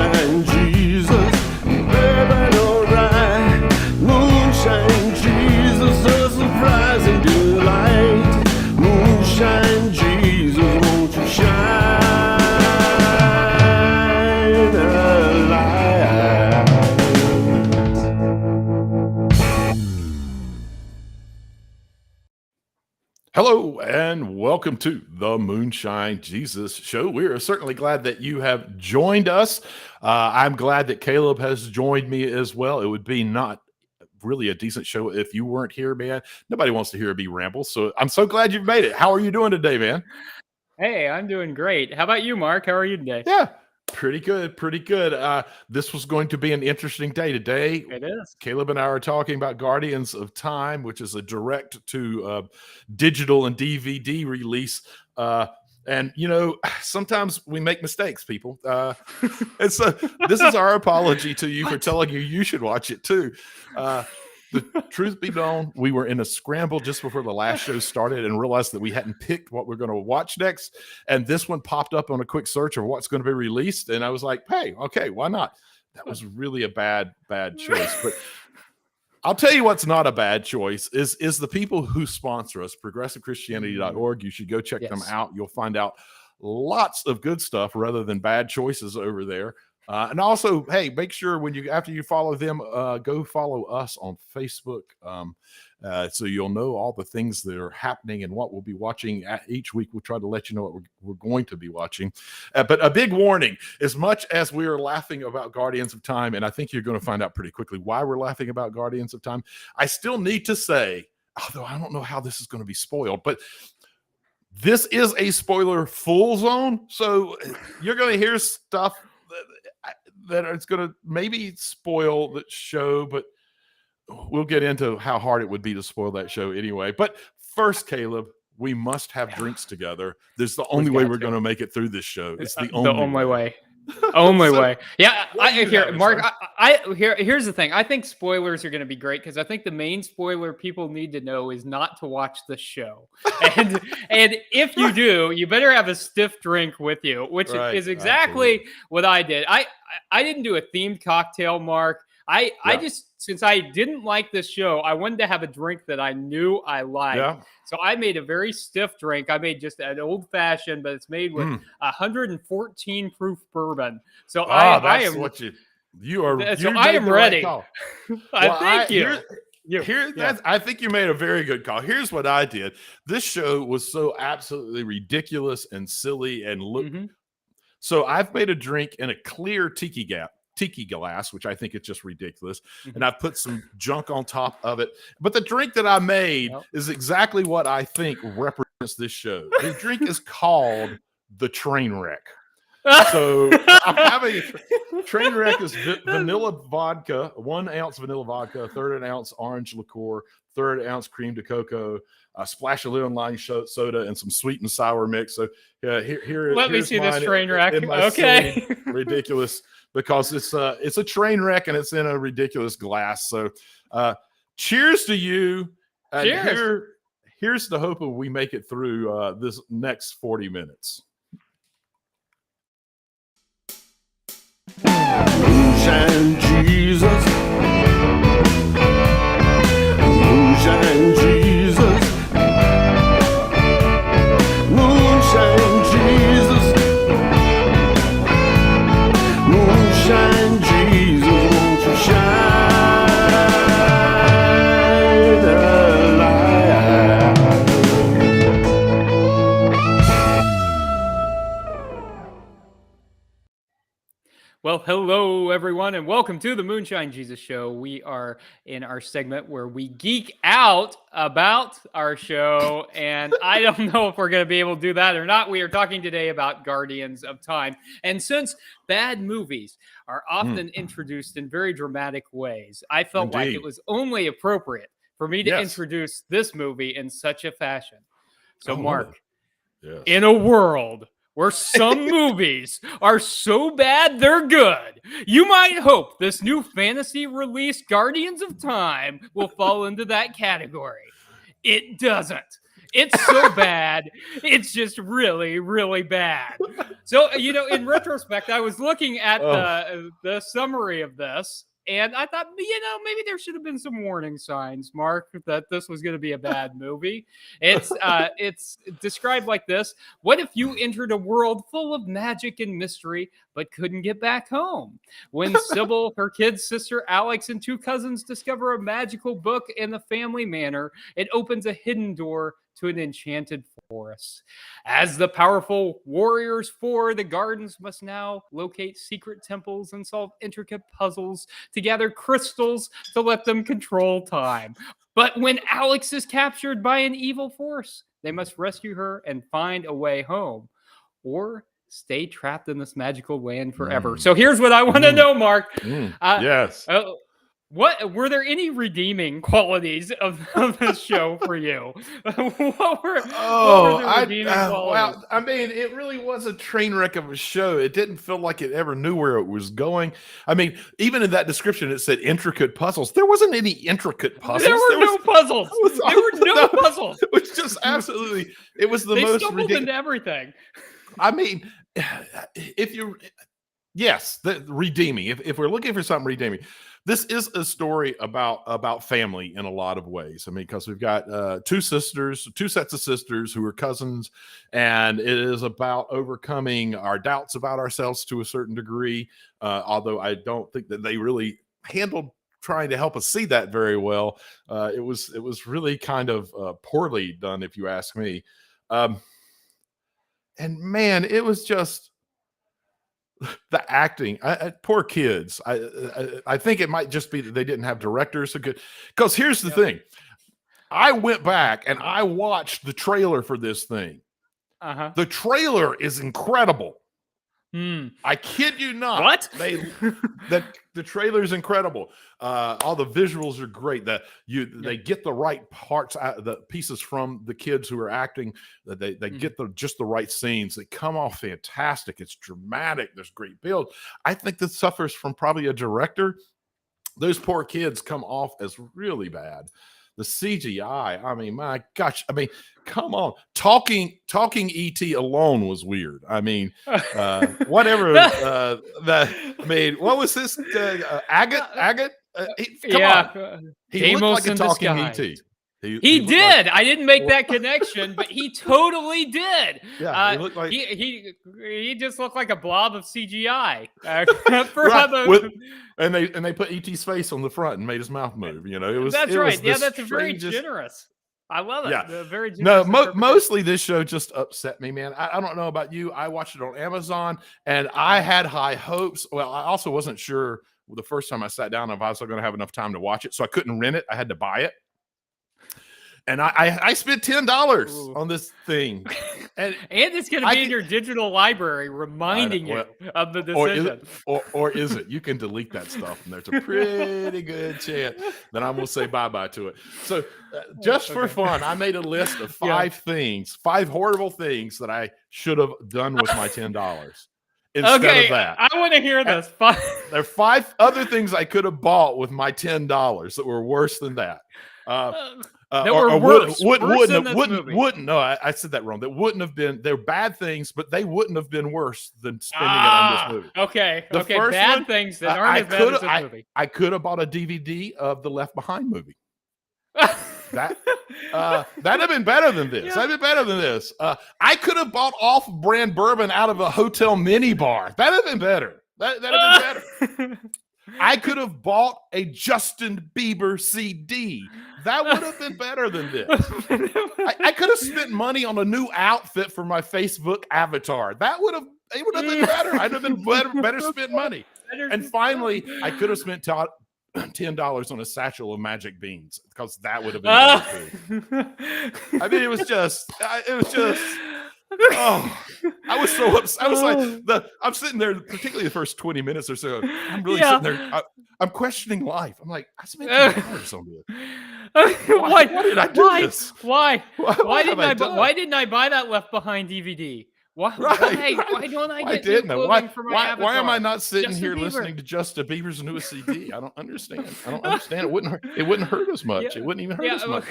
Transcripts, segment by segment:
Moonshine Jesus, baby, alright. Moonshine Jesus, a surprising delight. Moonshine Jesus, won't you shine a light? Hello and welcome to the Moonshine Jesus Show. We are certainly glad that you have joined us. I'm glad that Caleb has joined me as well. It would be not really a decent show if you weren't here, man. Nobody wants to hear me ramble, so I'm so glad you've made it. How are you doing today, man? Hey, I'm doing great. How about you, Mark? How are you today? Yeah, pretty good, pretty good. This was going to be an interesting day today. It is. Caleb and I are talking about Guardians of Time, which is a direct to digital and DVD release. And, you know, sometimes we make mistakes, people. And so this is our apology to you for telling you should watch it too. The truth be known, we were in a scramble just before the last show started and realized that we hadn't picked what we're going to watch next. And this one popped up on a quick search of what's going to be released. And I was like, hey, okay, why not? That was really a bad choice. But I'll tell you what's not a bad choice is the people who sponsor us, progressivechristianity.org. You should go check them out. You'll find out lots of good stuff rather than bad choices over there. And also, hey, make sure after you follow them, go follow us on Facebook. So you'll know all the things that are happening and what we'll be watching each week. We'll try to let you know what we're going to be watching. But a big warning, as much as we are laughing about Guardians of Time, and I think you're going to find out pretty quickly why we're laughing about Guardians of Time, I still need to say, although I don't know how this is going to be spoiled, but this is a spoiler full zone. So you're going to hear stuff that it's going to maybe spoil the show, but we'll get into how hard it would be to spoil that show anyway. But first, Caleb, we must have drinks together. There's the only way we're going to make it through this show. It's the only way. Only way. Yeah, Mark. Here's the thing. I think spoilers are going to be great because I think the main spoiler people need to know is not to watch the show. And if you do, you better have a stiff drink with you, which is exactly what I did. I didn't do a themed cocktail, Mark. I just, since I didn't like this show, I wanted to have a drink that I knew I liked. Yeah. So I made a very stiff drink. I made just an old fashioned, but it's made with 114 proof bourbon. So I am ready. Thank you. I think you made a very good call. Here's what I did. This show was so absolutely ridiculous and silly and So I've made a drink in a clear tiki glass, which I think is just ridiculous. And I've put some junk on top of it. But the drink that I made is exactly what I think represents this show. The drink is called the Train Wreck. So I'm having Train Wreck is vanilla vodka, 1 ounce vanilla vodka, 1/3 ounce orange liqueur, 1/3 ounce cream de cocoa, a splash of lemon lime soda, and some sweet and sour mix. So here. Let me see this Train Wreck. Okay, ridiculous. Because it's a train wreck and it's in a ridiculous glass. So cheers to you. And here's the hope of we make it through this next 40 minutes. Moonshine Jesus. Moonshine Jesus. Moonshine Jesus. Moonshine Jesus, won't you shine a light? Well, hello, everyone, and welcome to the Moonshine Jesus Show. We are in our segment where we geek out about our show, and I don't know if we're going to be able to do that or not. We are talking today about Guardians of Time. And since bad movies are often introduced in very dramatic ways, I felt like it was only appropriate for me to introduce this movie in such a fashion. So, Mark, in a world where some movies are so bad they're good, you might hope this new fantasy release, Guardians of Time, will fall into that category. It doesn't. It's so bad. It's just really, really bad. So, in retrospect, I was looking at the summary of this, and I thought, maybe there should have been some warning signs, Mark, that this was going to be a bad movie. It's described like this: what if you entered a world full of magic and mystery, but couldn't get back home? When Sybil, her kid sister Alex, and two cousins discover a magical book in the family manor, it opens a hidden door to an enchanted forest. As the powerful warriors for the gardens must now locate secret temples and solve intricate puzzles to gather crystals to let them control time. But when Alex is captured by an evil force, they must rescue her and find a way home, or stay trapped in this magical land forever. So here's what I want to know, Mark. Yes. What were there any redeeming qualities of this show for you? what were the redeeming qualities? Well, I mean, it really was a train wreck of a show. It didn't feel like it ever knew where it was going. I mean, even in that description, it said intricate puzzles. There wasn't any intricate puzzles. There were no puzzles. There were no puzzles. It was just absolutely. It was the they most stumbled into everything. I mean, the redeeming. If we're looking for something redeeming. This is a story about family in a lot of ways. I mean, because we've got two sets of sisters who are cousins, and it is about overcoming our doubts about ourselves to a certain degree. Although I don't think that they really handled trying to help us see that very well. It was really kind of poorly done, if you ask me. And man, it was just. The acting, poor kids. I think it might just be that they didn't have directors so good. Because here's the thing, I went back and I watched the trailer for this thing. The trailer is incredible. I kid you not. What? The trailer is incredible. All the visuals are great. They get the right parts, the pieces from the kids who are acting. They get just the right scenes. They come off fantastic. It's dramatic. There's great build. I think this suffers from probably a director. Those poor kids come off as really bad. The CGI, I mean, my gosh, I mean, come on. Talking ET alone was weird. I mean, whatever what was this? Agate? Come on. He looked like a talking ET. He did. I didn't make that connection, but he totally did. Yeah, he looked like he just looked like a blob of CGI. And they put ET's face on the front and made his mouth move. It was. That's right. Yeah, that's very generous. I love it. Yeah. Very generous. No, mostly this show just upset me, man. I don't know about you. I watched it on Amazon, and I had high hopes. Well, I also wasn't sure the first time I sat down if I was going to have enough time to watch it, so I couldn't rent it. I had to buy it. And I spent $10 on this thing, and it's going to be in your digital library, reminding you of the decision. Or is it? You can delete that stuff, and there's a pretty good chance that I'm going to say bye-bye to it. So, just for fun, I made a list of five horrible things that I should have done with my $10 instead of that. I want to hear this. There are 5 other things I could have bought with my $10 that were worse than that. Wouldn't. No, I said that wrong. That wouldn't have been. They're bad things, but they wouldn't have been worse than spending it on this movie. Okay. Bad things that aren't as bad as this movie. I could have bought a DVD of the Left Behind movie. That'd have been better than this. That'd been better than this. I could have bought off-brand bourbon out of a hotel mini bar. That'd have been better. That'd have been better. I could have bought a Justin Bieber CD. That would have been better than this. I could have spent money on a new outfit for my Facebook avatar. It would have been better. I'd have been better spent money. And finally, I could have spent $10 on a satchel of magic beans because that would have been better too. I mean, it was just. Oh, I was so upset. I was like, I'm sitting there, particularly the first 20 minutes or so. I'm really sitting there. I'm questioning life. I'm like, I spent $10 on this. Why did I do this? Why didn't I buy that Left Behind DVD? Why don't I get new clothing for my avatar? Why am I not sitting here listening to Justin Bieber's newest CD? I don't understand. It wouldn't hurt as much. It wouldn't even hurt as much.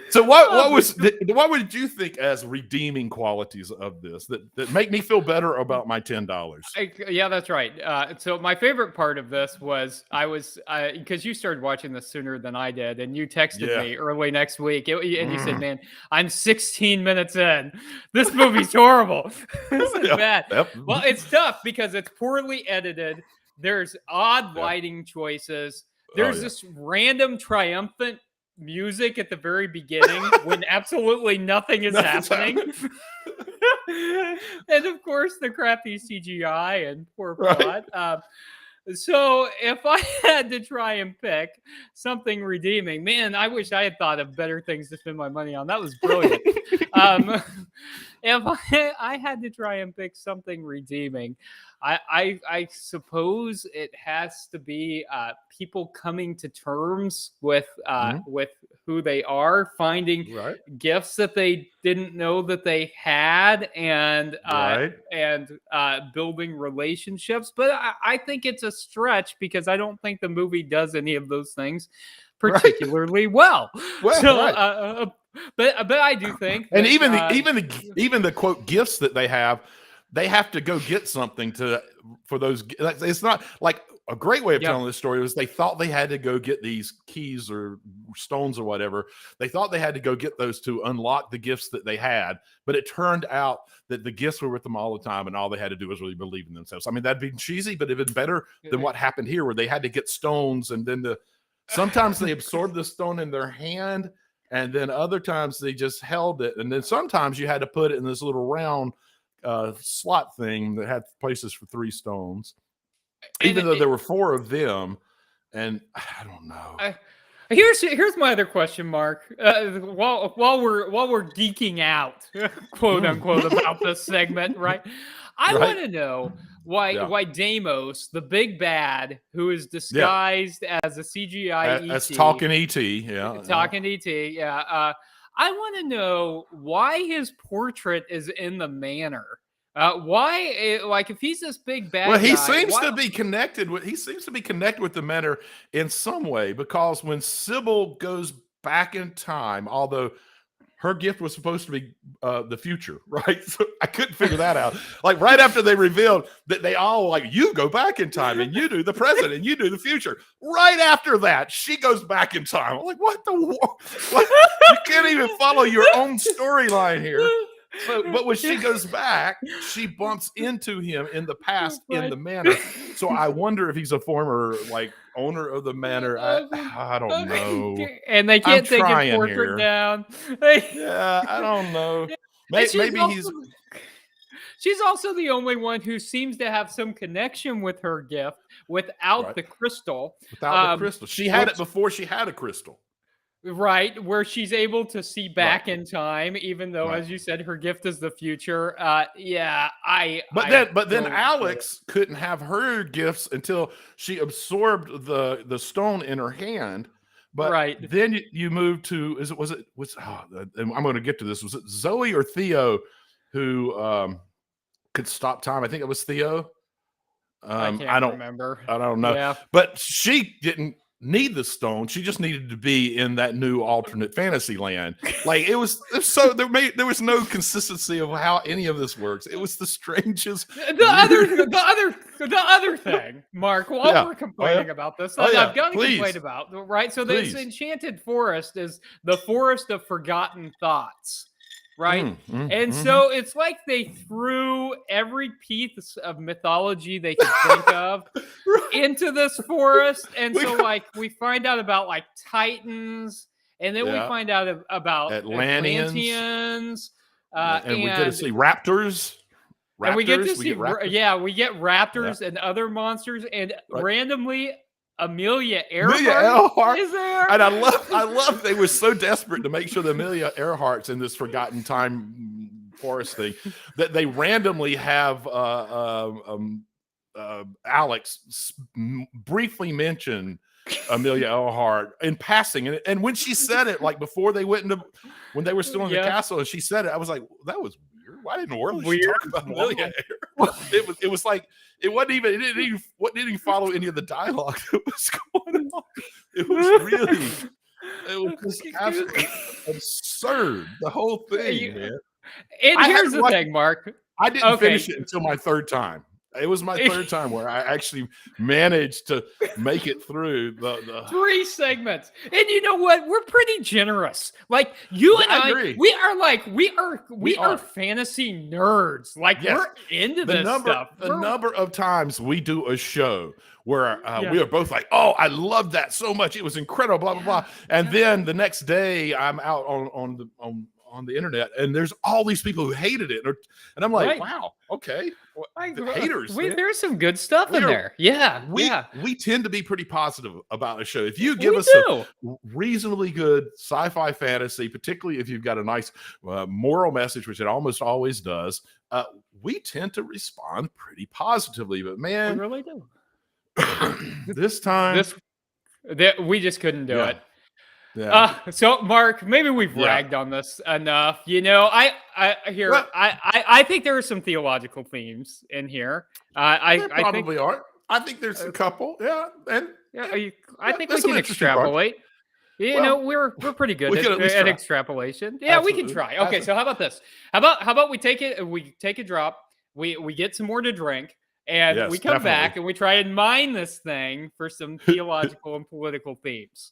So what would you think as redeeming qualities of this that make me feel better about my $10? Yeah, that's right. So my favorite part of this was because you started watching this sooner than I did, and you texted Yeah. me early next week, and you said, "Man, I'm 16 minutes in. This movie's horrible. This is Yep, bad." yep. Well, it's tough because it's poorly edited. There's odd Yeah. lighting choices. Oh, There's yeah. this random triumphant music at the very beginning when absolutely nothing is Nothing's happening. And of course, the crappy CGI and poor Right. plot. So if I had to try and pick something redeeming, man, I wish I had thought of better things to spend my money on. That was brilliant. um, if I had to try and pick something redeeming, I suppose it has to be people coming to terms with who they are, finding Right. gifts that they didn't know that they had, and Right. building relationships. But I think it's a stretch because I don't think the movie does any of those things Right. particularly well. Well, So, right. but I do think And that, even the quote gifts that they have to go get something for those. It's not like a great way of Yeah. telling this story was they thought they had to go get these keys or stones or whatever. They thought they had to go get those to unlock the gifts that they had, but it turned out that the gifts were with them all the time, and all they had to do was really believe in themselves. I mean, that'd be cheesy, but it'd been better than what happened here, where they had to get stones, and then sometimes they absorbed the stone in their hand, and then other times they just held it, and then sometimes you had to put it in this little round slot thing that had places for 3 stones, even though there were 4 of them. And I don't know. Here's my other question, Mark. While we're geeking out, quote unquote, about this segment, right? I Right. want to know why Deimos, the big bad, who is disguised as a CGI That's ET, talking ET, yeah, talking ET, yeah. I want to know why his portrait is in the manor. Why, like, if he's this big bad well, he guy, seems why- to be connected with the manor in some way, because when Sybil goes back in time, although her gift was supposed to be the future, right? So I couldn't figure that out. Like right after they revealed that they all like, you go back in time and you do the present and you do the future. Right after that, she goes back in time. I'm like, what the? What? You can't even follow your own storyline here. So, but when she goes back, she bumps into him in the past in the manor. So I wonder if he's a former like owner of the manor. I don't know. And they can't take his trying portrait here. down. Yeah, I don't know. And Maybe she's also the only one who seems to have some connection with her gift without Right. the crystal. without the crystal. She had it before she had a crystal. Right, where she's able to see back in time, even though, as you said, her gift is the future. But then Alex couldn't have her gifts until she absorbed the stone in her hand. But then you moved to I'm going to get to this. Was it Zoe or Theo who could stop time? I think it was Theo. I don't remember. I don't know. Yeah. But she didn't need the stone. She just needed to be in that new alternate fantasy land. Like there was no consistency of how any of this works. It was the strangest. The other thing, Mark, while we're complaining about this, I've got to complain about, right? So this enchanted forest is the forest of forgotten thoughts. Right. So it's like they threw every piece of mythology they could think of into this forest. And so like we find out about like Titans, and then we find out about Atlanteans. And we get to see raptors. And we get to see we get raptors and other monsters, and randomly Amelia Earhart is there. And I love they were so desperate to make sure that Amelia Earhart's in this forgotten time forest thing that they randomly have Alex briefly mention Amelia Earhart in passing, and when she said it, like before they went into when they were still in the castle, and she said it, I was like, well, that was weird. Why didn't world talk about Amelia Earhart? It was like it didn't even follow any of the dialogue that was going on. It was really It was just absolutely absurd. The whole thing, man. And I here's haven't the watched thing, Mark. I didn't Okay. finish it until my third time. It was my third time where I actually managed to make it through the 3 segments. And you know what? We're pretty generous. Like you and I agree. we are are. fantasy nerds. Like Yes. we're into this stuff. The number of times we do a show where Yeah. we are both like, oh, I love that so much. It was incredible, blah, blah, blah. And then the next day I'm out on the internet and there's all these people who hated it. And I'm like, Right. wow, okay. Like, The haters. man. there's some good stuff in there. Yeah. We tend to be pretty positive about a show. If you We give us do. a reasonably good sci-fi fantasy, particularly if you've got a nice moral message, which it almost always does, we tend to respond pretty positively. But We man, really do. this time, We just couldn't do it. yeah. So Mark, maybe we've Yeah. ragged on this enough. You know, Well- I think there are some theological themes in here. There I think probably are. I think there's a couple. Yeah. And I think we there's some can interesting parts. extrapolate. You Well, know, we're pretty good we can at least at try. extrapolation. Yeah, we can Absolutely. try. Okay, so how about this? How about we take a drop, we get some more to drink, and Yes, we come back definitely. and we try and mine this thing for some theological and political themes.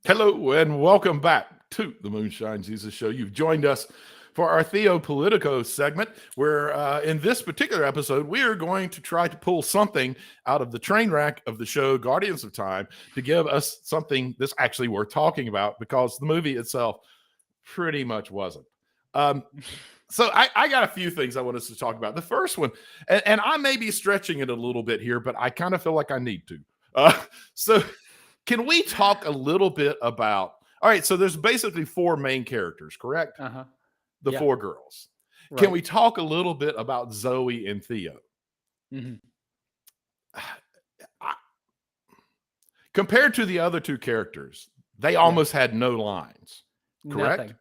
Hello and welcome back to the Moonshine Jesus Show. You've joined us for our Theo Politico segment, where in this particular episode, we are going to try to pull something out of the train wreck of the show Guardians of Time to give us something that's actually worth talking about, because the movie itself pretty much wasn't. So I got a few things I want us to talk about. The first one, and I may be stretching it a little bit here, but I kind of feel like I need to. So can we talk a little bit about, all right, so there's basically 4 main characters, correct? Uh-huh. The Yeah. 4 girls. Right. Can we talk a little bit about Zoe and Theo? Mhm. Compared to the other 2 characters, they almost had no lines, correct? Nothing.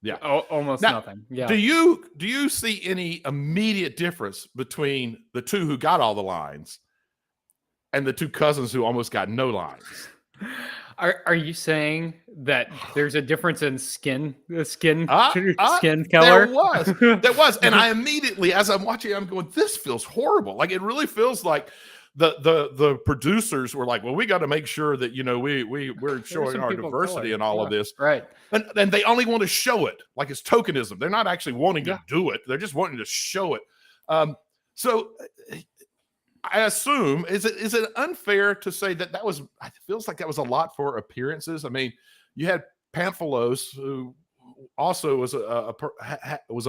Yeah. Almost Now, nothing. Yeah. Do you see any immediate difference between the 2 who got all the lines and the 2 cousins who almost got no lines? Are you saying that there's a difference in skin skin color? There was. And I immediately, as I'm watching, I'm going, this feels horrible. Like, it really feels like the producers were like, well, we got to make sure that, you know, we're showing some our people of diversity color. and all of Yeah. this. Right. And they only want to show it like it's tokenism. They're not actually wanting Yeah. to do it. They're just wanting to show it. So I assume, is it unfair to say that it feels like that was a lot for appearances? I mean, you had Pamphilos, who also was a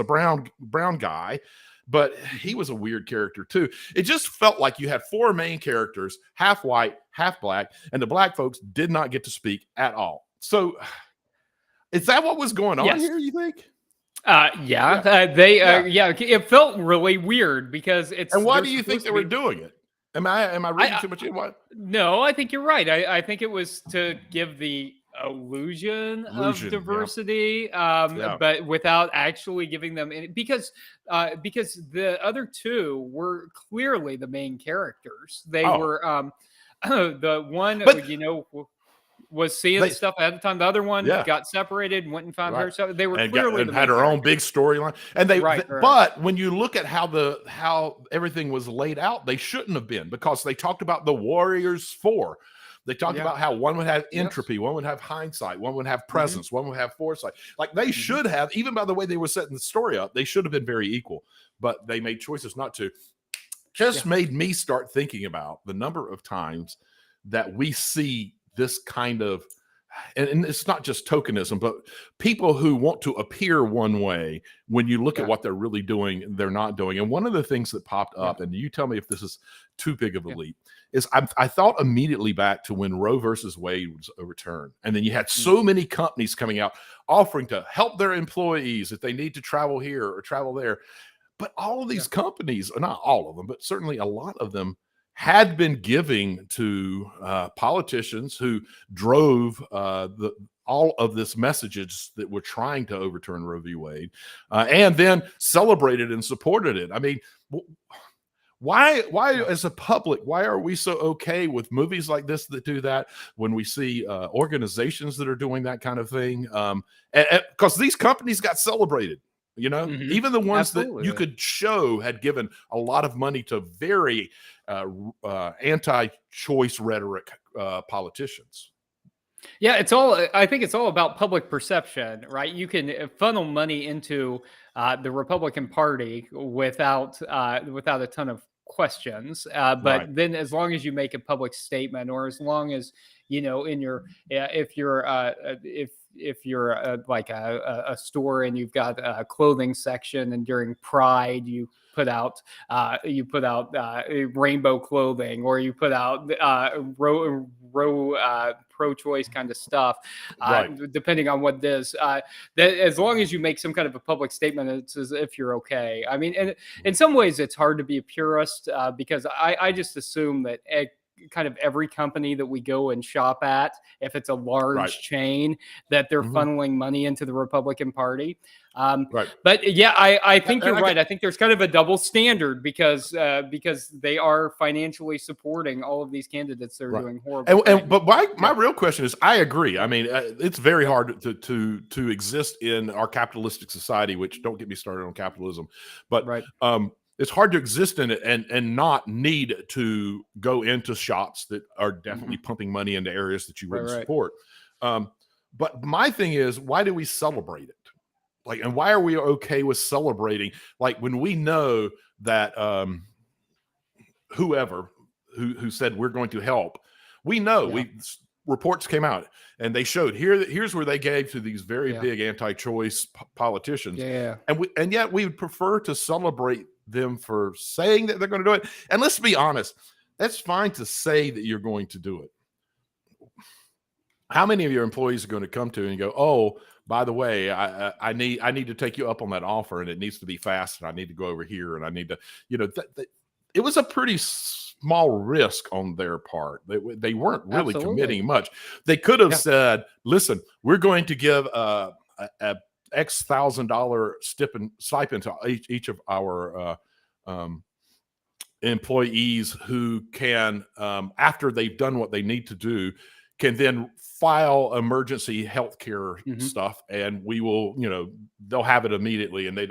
brown guy, but he was a weird character too. It just felt like you had 4 main characters, half white, half black, and the black folks did not get to speak at all. So is that what was going on Yes. here, you think? It felt really weird because it's. And why they're do you think supposed they to were be- doing it? Am I reading too much in? What? No, I think you're right. I think it was to give the illusion Illusion, of yeah. diversity, Yeah. but without actually giving them any, because the other 2 were clearly the main characters. They Oh. were the one, But- was seeing They- stuff at the time. The other one Yeah. got separated and went and found Right. herself. They were And clearly and the had main her own characters. big storyline. And they, Right. but when you look at how everything was laid out, they shouldn't have been, because they talked about the Warriors 4. They talked Yeah. about how one would have Yes. entropy, one would have hindsight, one would have presence, one would have foresight. Like, they should have, even by the way they were setting the story up, they should have been very equal, but they made choices not to. Just made me start thinking about the number of times that we see this kind of and it's not just tokenism, but people who want to appear one way when you look at what they're really doing, they're not doing. And one of the things that popped up, and you tell me if this is too big of a leap, is I thought immediately back to when Roe versus Wade was overturned. And then you had so many companies coming out offering to help their employees if they need to travel here or travel there. But all of these companies, or not all of them, but certainly a lot of them, had been giving to politicians who drove all of this messages that were trying to overturn Roe v. Wade, and then celebrated and supported it. I mean, why as a public, why are we so okay with movies like this that do that when we see organizations that are doing that kind of thing? Because these companies got celebrated. Even the ones that you could show had given a lot of money to very anti-choice rhetoric politicians. Yeah, I think it's all about public perception, right? You can funnel money into the Republican Party without a ton of questions. But then as long as you make a public statement, or as long as, in your, if you're like a store and you've got a clothing section, and during Pride you put out rainbow clothing, or you put out pro-choice kind of stuff, depending on what it is. That as long as you make some kind of a public statement, it's as if you're okay. I mean, and in some ways it's hard to be a purist because I just assume that kind of every company that we go and shop at, if it's a large chain, that they're funneling money into the Republican Party. But yeah, I think you're right. I think there's kind of a double standard because they are financially supporting all of these candidates that are doing horrible. But my real question is, I agree. I mean, it's very hard to exist in our capitalistic society, which, don't get me started on capitalism, but it's hard to exist in it and not need to go into shops that are definitely pumping money into areas that you wouldn't support. But my thing is, why do we celebrate it? And why are we okay with celebrating? Like, when we know that whoever who said we're going to help, we know reports came out and they showed here's where they gave to these very big anti-choice politicians. And yet we would prefer to celebrate them for saying that they're going to do it. And let's be honest, that's fine to say that you're going to do it. How many of your employees are going to come to you and go, oh, by the way, I need to take you up on that offer, and it needs to be fast, and I need to go over here, and I need to, it was a pretty small risk on their part. They weren't really committing much. They could have said, listen, we're going to give a X $1,000 stipend to each of our employees who can, after they've done what they need to do, can then file emergency health care stuff, and we will, they'll have it immediately, and it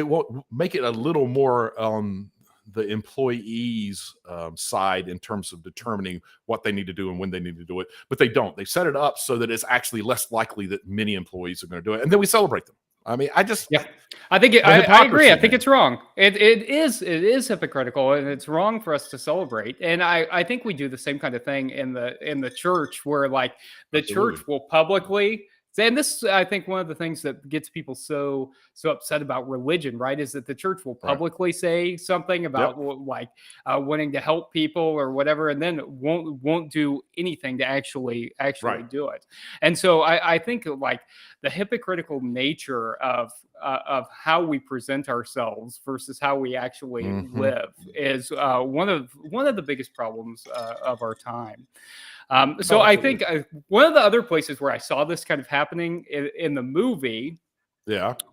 won't make it a little more on the employees' side in terms of determining what they need to do and when they need to do it. But they don't. They set it up so that it's actually less likely that many employees are going to do it, and then we celebrate them. I mean, I think I agree. I think it's wrong. It is hypocritical, and it's wrong for us to celebrate. And I think we do the same kind of thing in the church, where like the church will publicly. And this, I think, one of the things that gets people so upset about religion, right, is that the church will publicly say something about wanting to help people or whatever, and then won't do anything to actually do it. And so I think like the hypocritical nature of how we present ourselves versus how we actually live is one of the biggest problems of our time. So I think one of the other places where I saw this kind of happening in the movie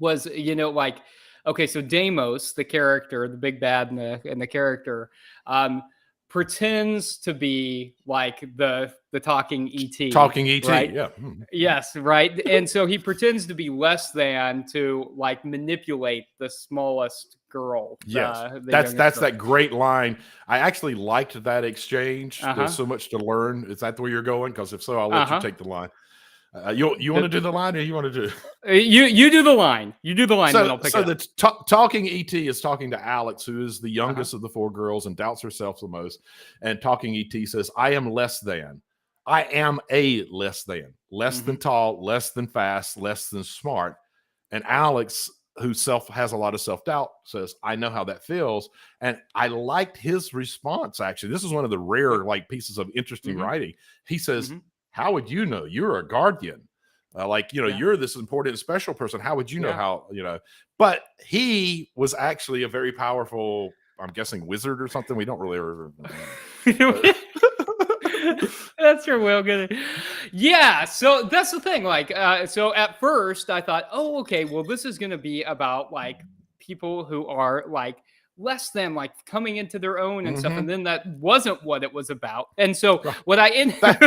was, okay, so Deimos, the character, the big bad in the character, pretends to be like the talking ET. Talking ET, right? Yes, right. And so he pretends to be less than to like manipulate the smallest girl. Yes, that's that great line. I actually liked that exchange. There's so much to learn. Is that where you're going? Because if so, I'll let you take the line. You want to do the line, or you want to do? You do the line. You do the line. So, and I'll pick so the talking ET is talking to Alex, who is the youngest of the four girls and doubts herself the most. And talking ET says, "I am less than. I am a less Mm-hmm. than tall, less than fast, less than smart. And Alex, who has a lot of self-doubt, says, I know how that feels. And I liked his response, actually. This is one of the rare like pieces of interesting Mm-hmm. writing. He says, Mm-hmm. how would you know? You're a guardian. Yeah. You're this important special person. How would you know Yeah. how, but he was actually a very powerful, I'm guessing, wizard or something. We don't really That's your way of getting. Yeah, so that's the thing. Like, so at first I thought, oh, okay, well, this is going to be about like people who are like less than like coming into their own and stuff, and then that wasn't what it was about. And so what I ended that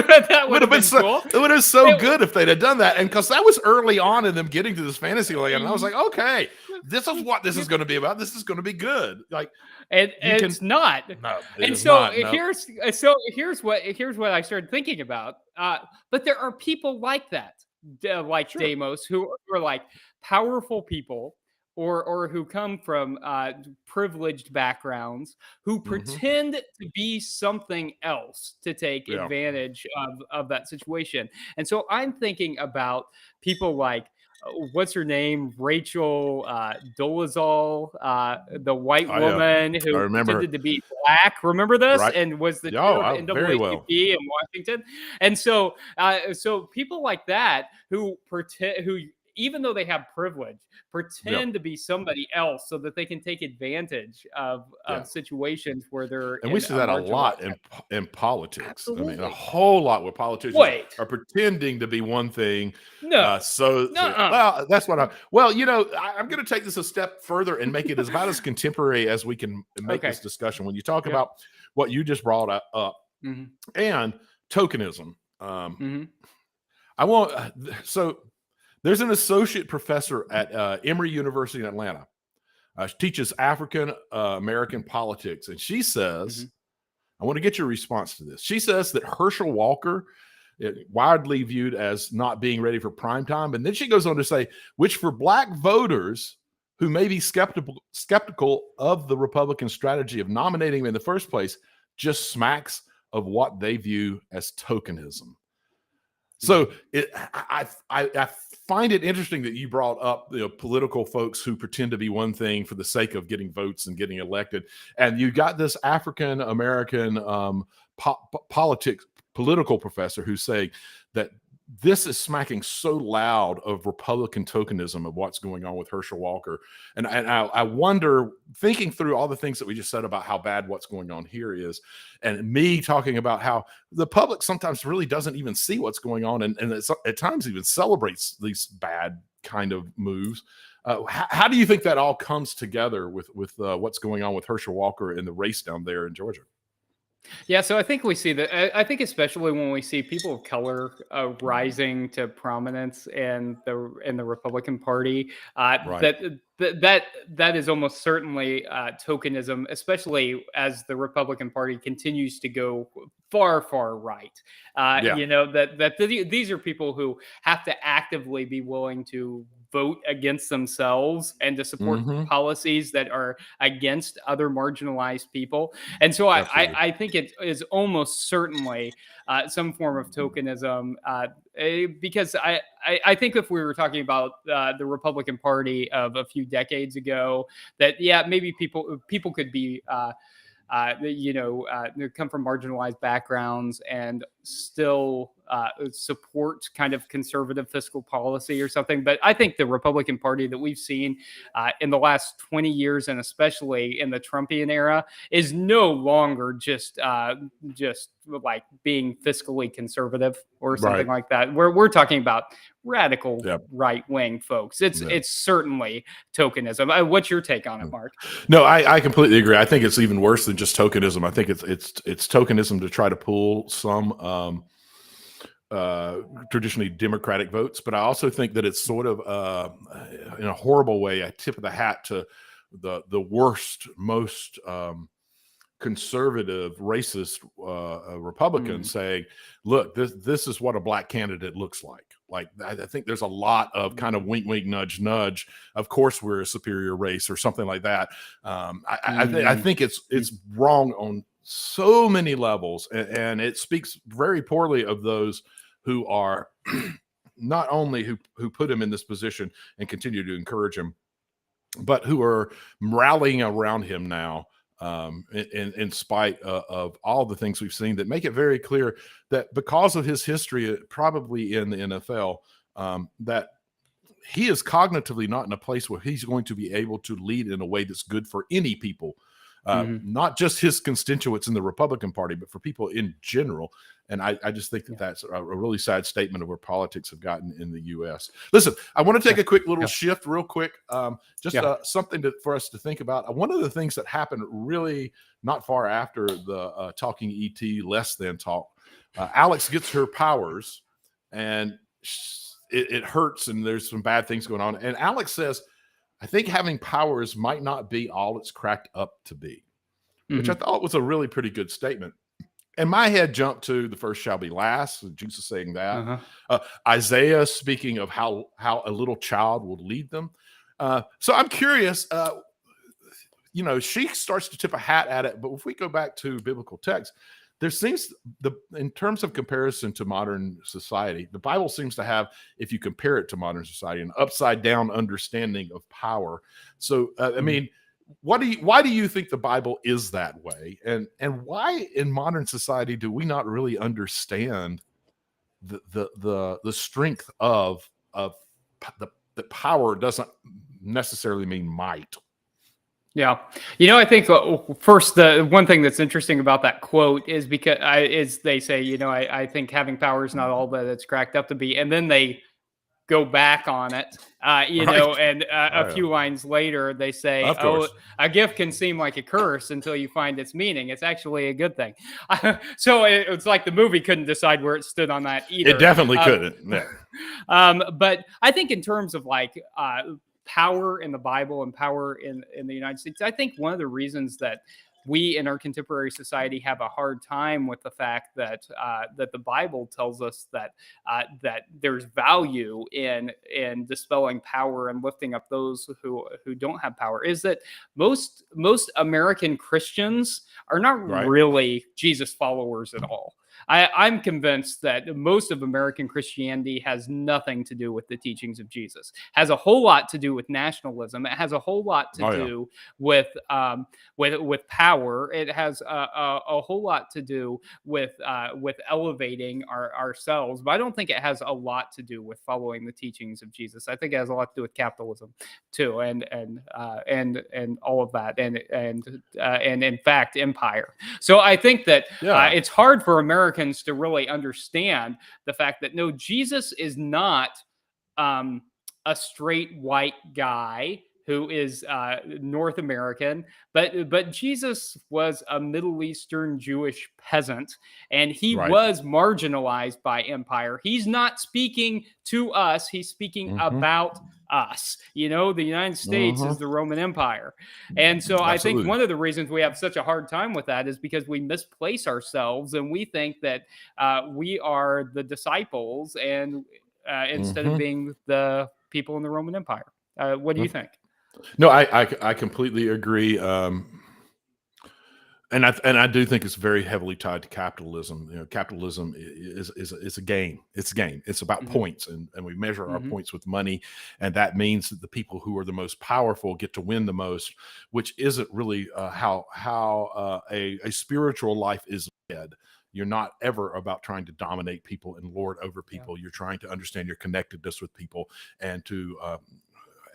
would have been cool. It would have been so good if they'd have done that, and because that was early on in them getting to this fantasy land, and I was like, okay, this is what this is going to be about. This is going to be good. Like, and it's not. No, and so here's what I started thinking about. But there are people like that, like Deimos, who are like powerful people, or who come from privileged backgrounds, who pretend to be something else to take advantage of that situation. And so I'm thinking about people like, what's her name? Rachel Dolezal, the white woman who pretended to be black. Remember this? Right. And was the chair of very well. NAACP in Washington. And so, so people like that who pretend, who even though they have privilege, pretend to be somebody else so that they can take advantage of situations where they're. And we see that a lot in politics. Absolutely. I mean, a whole lot where politicians are pretending to be one thing. Well, that's what I'm going to take this a step further and make it about as contemporary as we can make this discussion. When you talk about what you just brought up and tokenism, there's an associate professor at Emory University in Atlanta. She teaches African American politics. And she says, I want to get your response to this. She says that Herschel Walker, widely viewed as not being ready for prime time. And then she goes on to say, which for black voters who may be skeptical of the Republican strategy of nominating him in the first place, just smacks of what they view as tokenism. So I find it interesting that you brought up political folks who pretend to be one thing for the sake of getting votes and getting elected, and you got this African American political professor who's saying that this is smacking so loud of Republican tokenism of what's going on with Herschel Walker. And I wonder, thinking through all the things that we just said about how bad what's going on here is, and me talking about how the public sometimes really doesn't even see what's going on, and at times even celebrates these bad kind of moves. How do you think that all comes together with what's going on with Herschel Walker in the race down there in Georgia? Yeah, so I think we see that. I think especially when we see people of color rising to prominence in the Republican Party, that is almost certainly tokenism, especially as the Republican Party continues to go far right. These are people who have to actively be willing to vote against themselves and to support policies that are against other marginalized people. And so I think it is almost certainly some form of tokenism, because I think if we were talking about the Republican Party of a few decades ago, that maybe people could be come from marginalized backgrounds and still support kind of conservative fiscal policy or something. But I think the Republican Party that we've seen in the last 20 years, and especially in the Trumpian era, is no longer just like being fiscally conservative or something like that. We're talking about radical right-wing folks. It's certainly tokenism. What's your take on it, Mark? No, I completely agree. I think it's even worse than just tokenism. I think it's tokenism to try to pull some traditionally Democratic votes, but I also think that it's sort of in a horrible way a tip of the hat to the worst, most conservative, racist Republicans saying, look, this is what a black candidate looks like. Like, I think there's a lot of kind of wink, wink, nudge, nudge. Of course, we're a superior race or something like that. I think it's wrong on so many levels, and it speaks very poorly of those who are not only who put him in this position and continue to encourage him, but who are rallying around him now, in spite of all the things we've seen that make it very clear that because of his history, probably in the NFL, that he is cognitively not in a place where he's going to be able to lead in a way that's good for any people, not just his constituents in the Republican Party, but for people in general. And I just think that that's a really sad statement of where politics have gotten in the U.S. Listen, I want to take a quick little shift real quick, something for us to think about. One of the things that happened really not far after the Talking ET Less Than talk, Alex gets her powers, and it hurts, and there's some bad things going on. And Alex says, I think having powers might not be all it's cracked up to be, which I thought was a really pretty good statement. And my head jumped to the first shall be last. Jesus saying that. Isaiah speaking of how a little child will lead them. So I'm curious, she starts to tip a hat at it. But if we go back to biblical text, there seems in terms of comparison to modern society, the Bible seems to have, if you compare it to modern society, an upside down understanding of power. So, I mean, why do you think the Bible is that way? And why in modern society do we not really understand the strength of the power doesn't necessarily mean might? Yeah. I think first, the one thing that's interesting about that quote is because they say, I think having power is not all that it's cracked up to be. And then they go back on it, and a few lines later, they say, a gift can seem like a curse until you find its meaning. It's actually a good thing. So it's like the movie couldn't decide where it stood on that either. It definitely couldn't. Yeah. But I think in terms of power in the Bible and power in the United States, I think one of the reasons that we in our contemporary society have a hard time with the fact that the Bible tells us that there's value in dispelling power and lifting up those who don't have power is that most American Christians are not really Jesus followers at all. I'm convinced that most of American Christianity has nothing to do with the teachings of Jesus. It has a whole lot to do with nationalism. It has a whole lot to do with power. It has a whole lot to do with elevating ourselves. But I don't think it has a lot to do with following the teachings of Jesus. I think it has a lot to do with capitalism too, and all of that, and in fact, empire. So I think that it's hard for Americans to really understand the fact that no, Jesus is not a straight white guy who is North American, but Jesus was a Middle Eastern Jewish peasant, and he was marginalized by empire. He's not speaking to us; he's speaking about us. The United States is the Roman Empire, and so I think one of the reasons we have such a hard time with that is because we misplace ourselves and we think that we are the disciples, and instead of being the people in the Roman Empire. What do you think? No, I completely agree. And I do think it's very heavily tied to capitalism. Capitalism is a game. It's a game. It's about points, and we measure our points with money, and that means that the people who are the most powerful get to win the most, which isn't really how a spiritual life is led. You're not ever about trying to dominate people and lord over people. You're trying to understand your connectedness with people, and to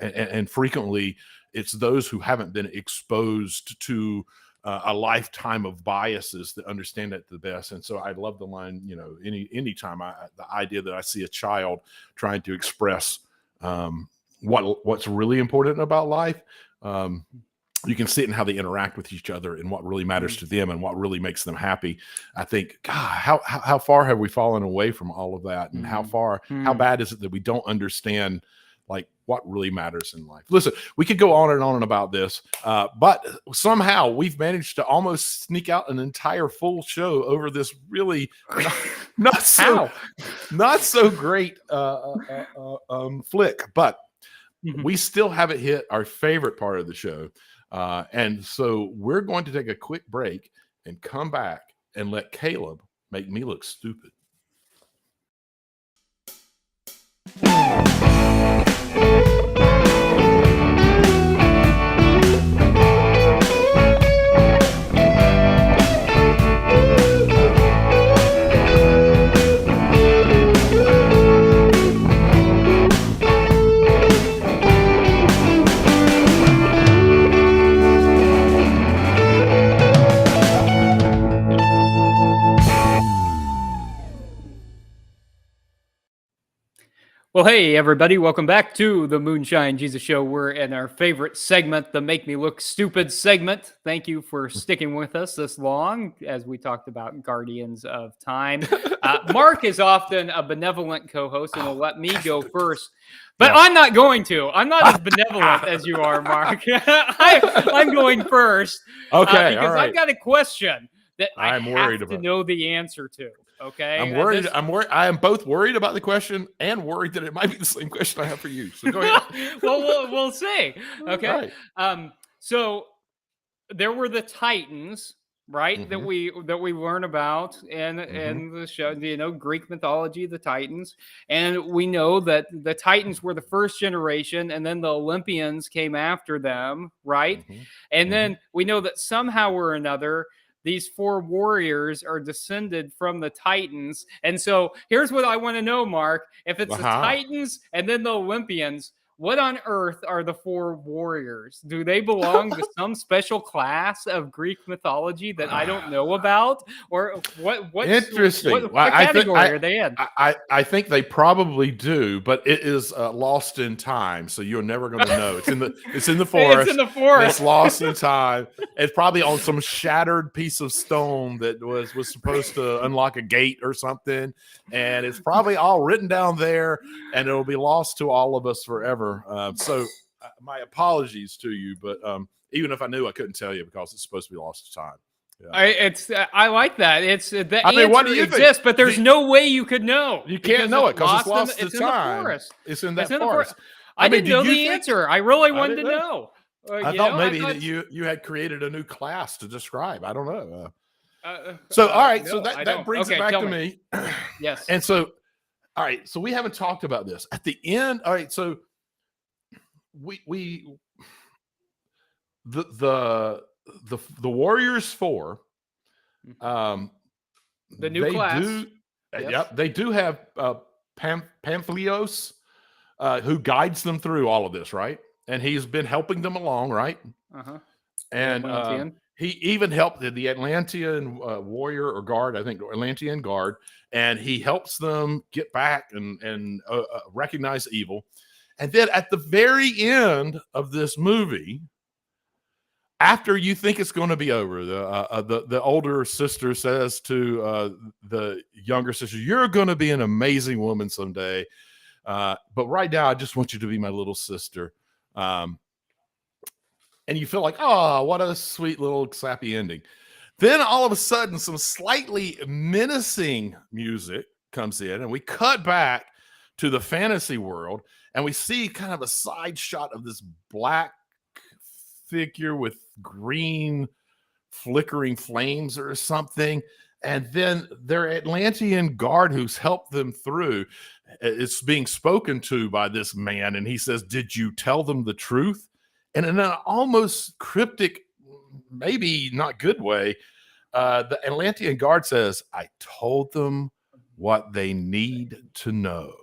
and frequently it's those who haven't been exposed to a lifetime of biases that understand it the best. And so I love the line, anytime the idea that I see a child trying to express what's really important about life, you can see it in how they interact with each other and what really matters to them and what really makes them happy. I think, God, how far have we fallen away from all of that? And how bad is it that we don't understand what really matters in life? Listen, we could go on and on about this, but somehow we've managed to almost sneak out an entire full show over this really not so great flick, but we still haven't hit our favorite part of the show. And so we're going to take a quick break, and come back and let Caleb make me look stupid. Well, hey, everybody. Welcome back to the Moonshine Jesus Show. We're in our favorite segment, the Make Me Look Stupid segment. Thank you for sticking with us this long as we talked about Guardians of Time. Mark is often a benevolent co-host and will let me go first. But I'm not going to. I'm not as benevolent as you are, Mark. I'm going first. Okay, because all right. I've got a question that I'm I worried have to about. know the answer to. Okay, I'm worried. I'm worried. I am both worried about the question and worried that it might be the same question I have for you. So go ahead. well, we'll see. Okay. Right. So there were the Titans, right? That we learn about in the show. You know, Greek mythology, the Titans, and we know that the Titans were the first generation, and then the Olympians came after them, right? And then we know that somehow or another, these four warriors are descended from the Titans. And so here's what I want to know, Mark. If it's the Titans and then the Olympians, what on earth are the four warriors? Do they belong to some special class of Greek mythology that I don't know about? Or what Interesting. What category are they in? I think they probably do, but it is lost in time, so you're never going to know. It's in the forest. It's in the forest. It's lost in time. It's probably on some shattered piece of stone that was supposed to unlock a gate or something, and it's probably all written down there, and it'll be lost to all of us forever. So my apologies to you, but even if I knew, I couldn't tell you because it's supposed to be lost to time. Yeah. I like that. It's the mean, what do answer you exists, think? but there's no way you could know. You can't know it because it's lost to in the time. forest. It's in that It's in the forest. I didn't know the answer. I really wanted to didn't know. I thought maybe that you had created a new class to describe. I don't know. So all right, so that brings it back to me. Yes. And so, all right, so we haven't talked about this at the end. All right, so the Warriors 4, the new class. They do have Pamphilios, who guides them through all of this, right? And he's been helping them along, right? And he even helped the Atlantean warrior or guard, I think Atlantean guard, and he helps them get back and recognize evil. And then at the very end of this movie, after you think it's going to be over, the older sister says to the younger sister, "You're going to be an amazing woman someday, but right now I just want you to be my little sister." And you feel like, oh, what a sweet little sappy ending. Then all of a sudden, some slightly menacing music comes in, and we cut back to the fantasy world, and we see kind of a side shot of this black figure with green flickering flames or something. And then their Atlantean guard who's helped them through, it's being spoken to by this man. And he says, "Did you tell them the truth?" And in an almost cryptic, maybe not good way, the Atlantean guard says, "I told them what they need to know."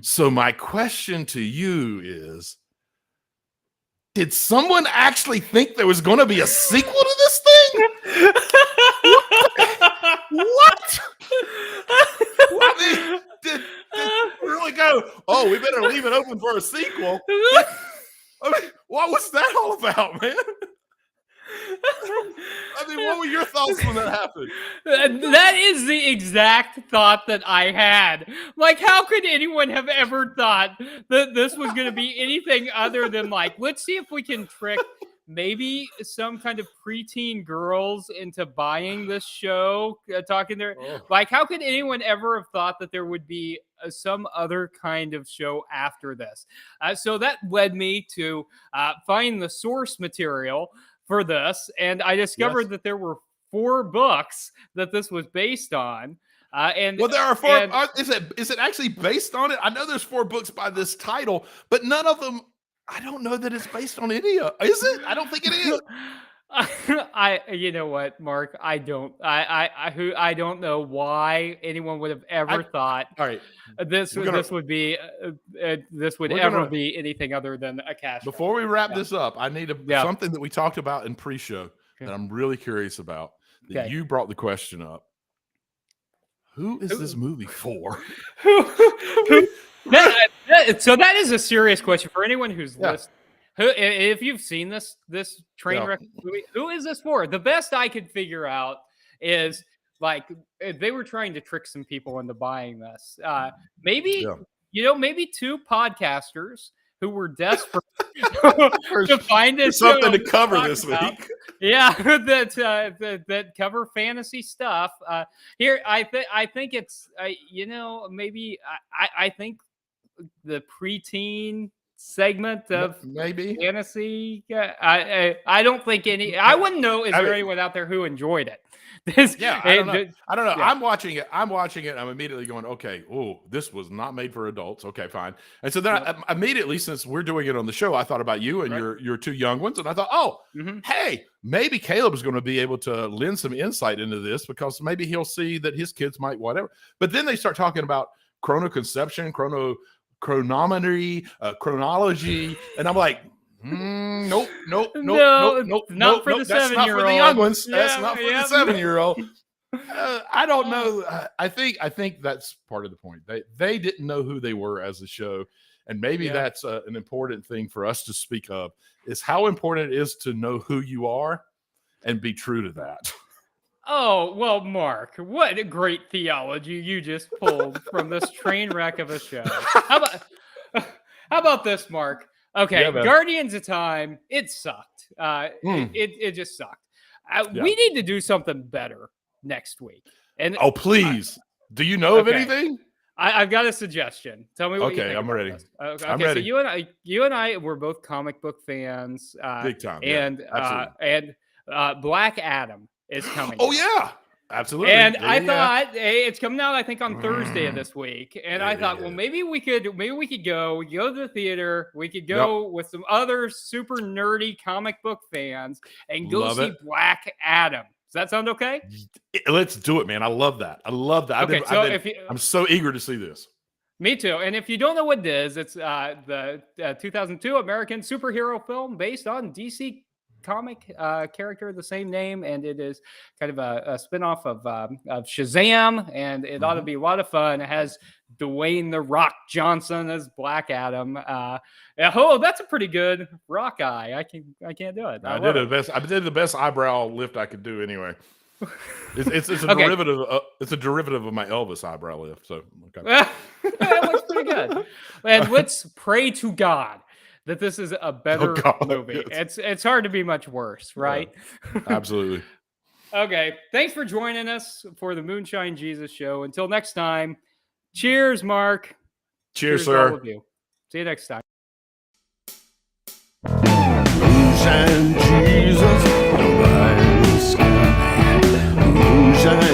So my question to you is, did someone actually think there was going to be a sequel to this thing? What? I mean, did you really go, oh, we better leave it open for a sequel? I mean, what was that all about, man? I mean, what were your thoughts when that happened? That is the exact thought that I had. Like, how could anyone have ever thought that this was going to be anything other than like, let's see if we can trick maybe some kind of preteen girls into buying this show, talking there. Like, how could anyone ever have thought that there would be some other kind of show after this? So that led me to find the source material for this, and I discovered that there were 4 books that this was based on. And Well, there are 4. and- Is it actually based on it? I know there's 4 books by this title, but none of them. I don't know that it's based on any of. Is it? I don't think it is. you know what, Mark? I don't know why anyone would have ever thought All right. this We're gonna- this would be this would We're ever gonna- be anything other than a cash. Before we wrap Yeah. this up, I need Yeah. something that we talked about in pre-show Okay. that I'm really curious about. That Okay. you brought the question up. Who is this movie for? So that is a serious question for anyone who's Yeah. listening. If you've seen this train Yeah. wreck movie, who is this for? The best I could figure out is like they were trying to trick some people into buying this. Maybe Yeah. maybe 2 podcasters who were desperate to find There's this something show to cover talk this about. week. Yeah, that cover fantasy stuff. Here, I think it's maybe I think the preteen segment of Maybe. fantasy. I don't think any. I wouldn't know. Is there anyone out there who enjoyed it? I don't know. I don't know. yeah. I'm watching it. I'm immediately going, okay, oh, this was not made for adults. Okay, fine. And so then I immediately, since we're doing it on the show, I thought about you and your 2 young ones, and I thought, oh, hey, maybe Caleb's going to be able to lend some insight into this because maybe he'll see that his kids might whatever. But then they start talking about chronoconception, chronometry, chronology, and I'm like, nope. Not for the That's not for the 7-year-old. young ones. Yeah, That's not for the 7-year-old. I don't know. I think that's part of the point. They didn't know who they were as a show, and maybe that's an important thing for us to speak of. Is how important it is to know who you are and be true to that. Oh, well, Mark, what a great theology you just pulled from this train wreck of a show. How about this, Mark? Okay, Yeah, man. Guardians of Time, it sucked. It just sucked. We need to do something better next week. And Oh, please. Do you know of Okay. anything? I've got a suggestion. Tell me what you Okay, think I'm about ready. this. Okay, I'm so ready. you and I were both comic book fans. Big time. Yeah, absolutely. and Black Adam is coming. Oh out. yeah, absolutely. And Yeah, I yeah. thought hey, it's coming out, I think, on Thursday of this week. And I thought, Yeah. well, maybe we could go to the theater. We could go with some other super nerdy comic book fans and go Love see it. Black Adam. Does that sound okay? Let's do it, man. I love that. Okay, I'm so eager to see this. Me too. And if you don't know what it is, it's the 2002 American superhero film based on DC comic character of the same name, and it is kind of a spinoff of Shazam, and it ought to be a lot of fun. It has Dwayne the Rock Johnson as Black Adam. That's a pretty good rock eye. I can't do it. I did the best eyebrow lift I could do anyway. It's a Okay. derivative. It's a derivative of my Elvis eyebrow lift. So okay. That looks pretty good. And let's pray to God that this is a better God, movie. yes. It's hard to be much worse, right? Absolutely. Okay. Thanks for joining us for the Moonshine Jesus Show. Until next time, cheers, Mark. Cheers, to all sir. of you. See you next time. Moonshine Jesus, the bright sky. Moonshine